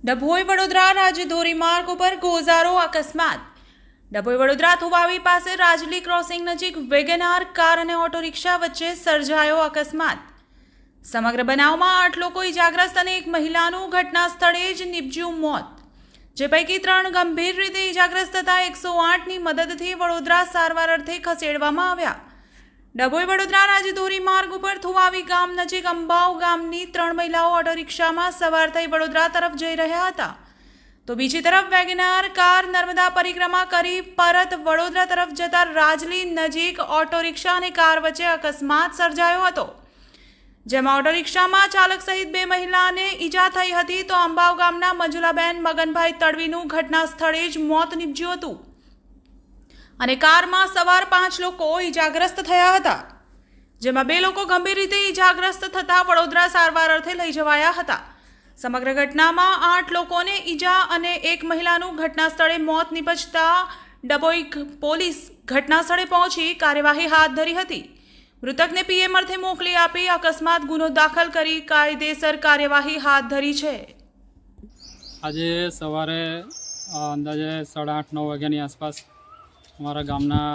ડભોઈ વડોદરા રાજ્ય ધોરીમાર્ગ ઉપર ગોઝારો અકસ્માત। ડભોઈ વડોદરા થુવાવી પાસે રાજલી ક્રોસિંગ નજીક વેગેનાર કાર અને ઓટો રિક્ષા વચ્ચે સર્જાયો અકસ્માત। સમગ્ર બનાવમાં 8 લોકો ઇજાગ્રસ્ત અને એક મહિલાનું ઘટના સ્થળે જ નિપજ્યું મોત, જે પૈકી 3 ગંભીર રીતે ઇજાગ્રસ્ત થતા 108ની મદદથી વડોદરા સારવાર અર્થે ખસેડવામાં આવ્યા। ડભોઈ વડોદરા રાજ્ય ધોરીમાર્ગ ઉપર થુવાવી ગામ નજીક અંબાવ ગામની 3 મહિલાઓ ઓટો રિક્ષામાં સવાર થઈ વડોદરા તરફ જઈ રહ્યા હતા, તો બીજી તરફ વેગેનાર કાર નર્મદા પરિક્રમા કરી પરત વડોદરા તરફ જતા રાજલી નજીક ઓટો રિક્ષા અને કાર વચ્ચે અકસ્માત સર્જાયો હતો, જેમાં ઓટો રિક્ષામાં ચાલક સહિત 2 મહિલાને ઈજા થઈ હતી, તો અંબાવ ગામના મંજુલાબેન મગનભાઈ તડવીનું ઘટના સ્થળે જ મોત નીપજ્યું હતું અને કારમાં સવાર 5 લોકો ઈજાગ્રસ્ત થયા હતા, જેમાં 2 લોકો ગંભીર રીતે ઈજાગ્રસ્ત થતા વડોદરા સારવાર અર્થે લઈ જવાયા હતા। સમગ્ર ઘટનામાં 8 લોકોને ઈજા અને એક મહિલાનું ઘટના સ્થળે મોત નીપજતા ડભોઈ પોલીસ ઘટના સ્થળે પહોંચી કાર્યવાહી હાથ ધરી હતી। મૃતકને પીએમ અર્થે મોકલી આપી અકસ્માત ગુનો દાખલ કરી કાયદેસર કાર્યવાહી હાથ ધરી છે। આજે સવારે અંદાજે 8:30-9 વાગ્યાની આસપાસ અમારા ગામના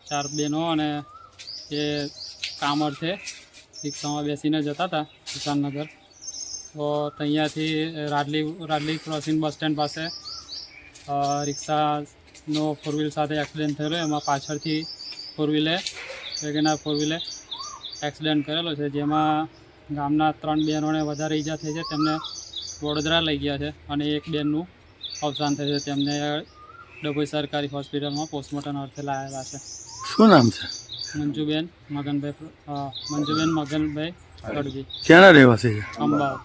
4 બહેનો અને એ કામ અર્થે રિક્ષામાં બેસીને જતા હતા કિસાનનગર, તો અહીંયાથી રાજલી ક્રોસિંગ બસ સ્ટેન્ડ પાસે રિક્ષાનો 4 વ્હીલ સાથે એક્સિડન્ટ થયેલો। એમાં પાછળથી વેગેનાર 4 વ્હીલે એક્સિડન્ટ કરેલો છે, જેમાં ગામના 3 બહેનોને વધારે ઈજા થઈ છે, તેમને વડોદરા લઈ ગયા છે અને એક બહેનનું અવસાન થયું છે, તેમને ડભોઈ સરકારી હોસ્પિટલમાં પોસ્ટમોર્ટમ અર્થે લાવેલા છે। શું નામ છે? મંજુબેન મગનભાઈ તડવી, ક્યાંના રહેવાસી છે? અંબાવ।